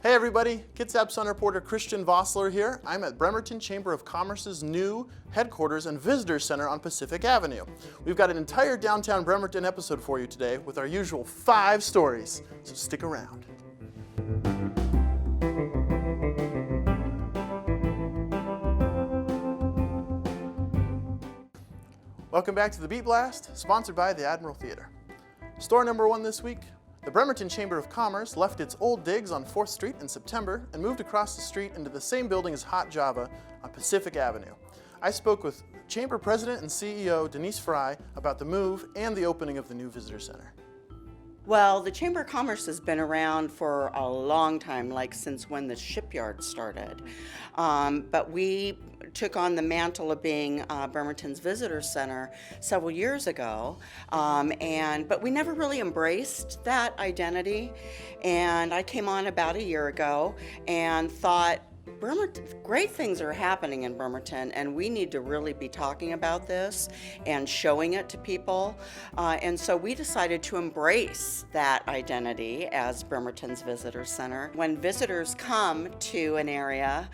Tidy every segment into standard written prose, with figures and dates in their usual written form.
Hey everybody, Kitsap Sun reporter Christian Vosler here. I'm at Bremerton Chamber of Commerce's new headquarters and visitor center on Pacific Avenue. We've got an entire downtown Bremerton episode for you today with our usual 5 stories, so stick around. Welcome back to the Beat Blast, sponsored by the Admiral Theater. Store number 1 this week. The Bremerton Chamber of Commerce left its old digs on 4th Street in September and moved across the street into the same building as Hot Java on Pacific Avenue. I spoke with Chamber President and CEO Denise Fry about the move and the opening of the new visitor center. Well, the Chamber of Commerce has been around for a long time, like since when the shipyard started. But we took on the mantle of being Bremerton's visitor center several years ago, but we never really embraced that identity. And I came on about a year ago and thought, great things are happening in Bremerton, and we need to really be talking about this and showing it to people. And so we decided to embrace that identity as Bremerton's Visitor Center. When visitors come to an area,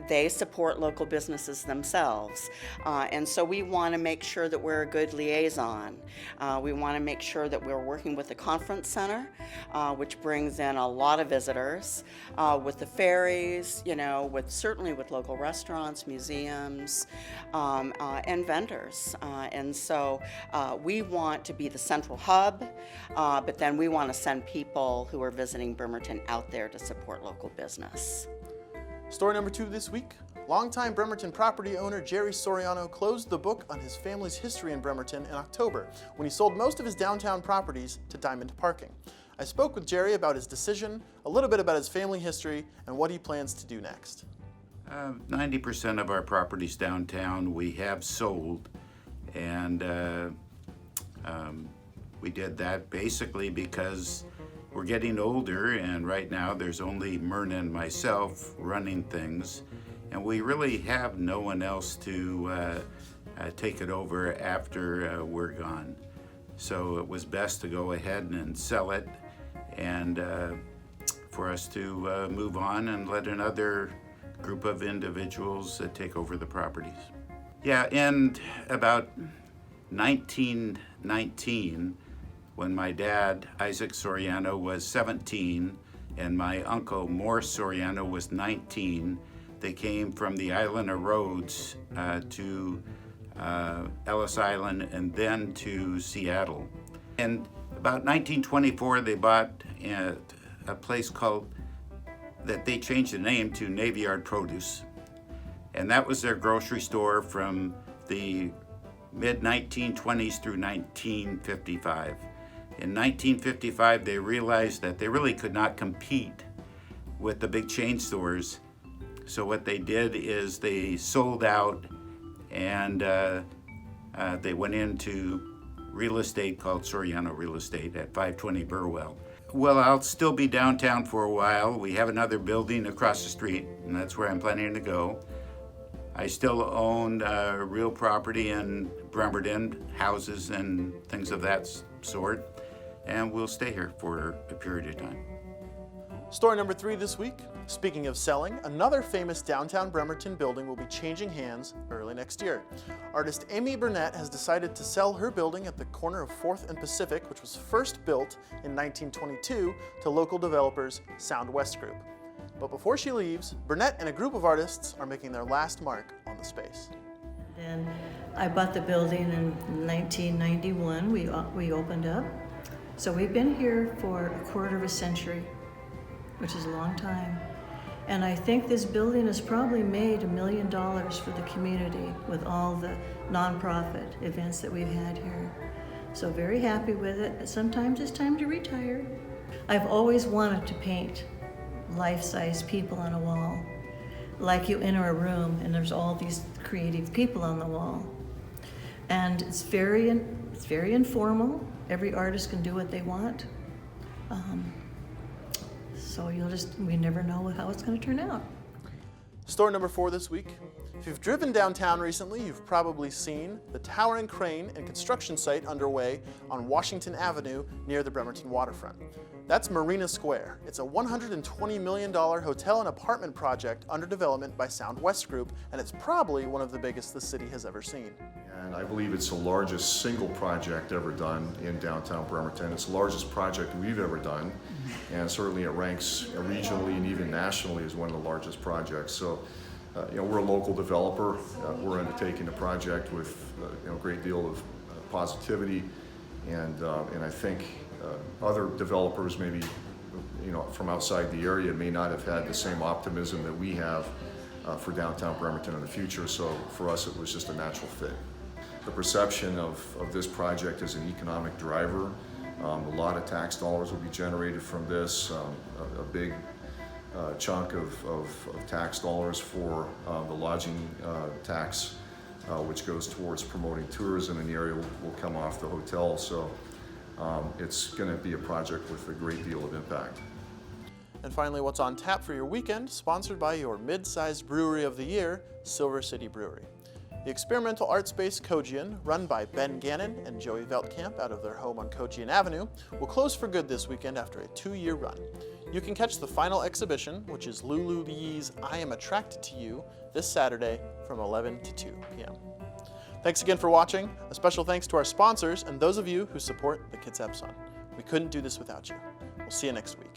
they support local businesses themselves. And so we want to make sure that we're a good liaison. We want to make sure that we're working with the conference center, which brings in a lot of visitors, with the ferries, certainly with local restaurants, museums, and vendors. And so we want to be the central hub, but then we want to send people who are visiting Bremerton out there to support local business. Story number 2 this week. Longtime Bremerton property owner Jerry Soriano closed the book on his family's history in Bremerton in October when he sold most of his downtown properties to Diamond Parking. I spoke with Jerry about his decision, a little bit about his family history, and what he plans to do next. 90% of our properties downtown we have sold, and we did that basically because we're getting older, and right now there's only Myrna and myself running things, and we really have no one else to take it over after we're gone. So it was best to go ahead and sell it, and for us to move on and let another group of individuals take over the properties. Yeah, in about 1919, when my dad, Isaac Soriano, was 17, and my uncle, Morris Soriano, was 19, they came from the island of Rhodes to Ellis Island and then to Seattle. In about 1924, they bought a place that they changed the name to Navy Yard Produce. And that was their grocery store from the mid-1920s through 1955. In 1955, they realized that they really could not compete with the big chain stores. So what they did is they sold out, and they went into real estate called Soriano Real Estate at 520 Burwell. Well, I'll still be downtown for a while. We have another building across the street, and that's where I'm planning to go. I still own real property in Bremerton, houses and things of that sort, and we'll stay here for a period of time. Story number 3 this week. Speaking of selling, another famous downtown Bremerton building will be changing hands early next year. Artist Amy Burnett has decided to sell her building at the corner of 4th and Pacific, which was first built in 1922 to local developers Sound West Group. But before she leaves, Burnett and a group of artists are making their last mark on the space. And I bought the building in 1991. We opened up. So we've been here for a quarter of a century, which is a long time. And I think this building has probably made $1 million for the community with all the nonprofit events that we've had here. So very happy with it, but sometimes it's time to retire. I've always wanted to paint life-size people on a wall. Like you enter a room and there's all these creative people on the wall. And it's very informal. Every artist can do what they want. So we never know how it's going to turn out. Story number 4 this week. If you've driven downtown recently, you've probably seen the towering crane and construction site underway on Washington Avenue near the Bremerton waterfront. That's Marina Square. It's a $120 million hotel and apartment project under development by Sound West Group, and it's probably one of the biggest the city has ever seen. And I believe it's the largest single project ever done in downtown Bremerton. It's the largest project we've ever done, and certainly it ranks regionally and even nationally as one of the largest projects. So, we're a local developer. We're undertaking the project with a great deal of positivity, and I think other developers maybe from outside the area may not have had the same optimism that we have for downtown Bremerton in the future. So for us, it was just a natural fit. The perception of this project as an economic driver. A lot of tax dollars will be generated from this. A big chunk of tax dollars for the lodging tax, which goes towards promoting tourism in the area, will come off the hotel. So it's going to be a project with a great deal of impact. And finally, what's on tap for your weekend, sponsored by your mid-sized brewery of the year, Silver City Brewery. The experimental art space Kojian, run by Ben Gannon and Joey Veldkamp out of their home on Kojian Avenue, will close for good this weekend after a 2-year run. You can catch the final exhibition, which is Lulu Yee's I Am Attracted to You, this Saturday from 11 to 2 p.m. Thanks again for watching. A special thanks to our sponsors and those of you who support the Kitsap Sun. We couldn't do this without you. We'll see you next week.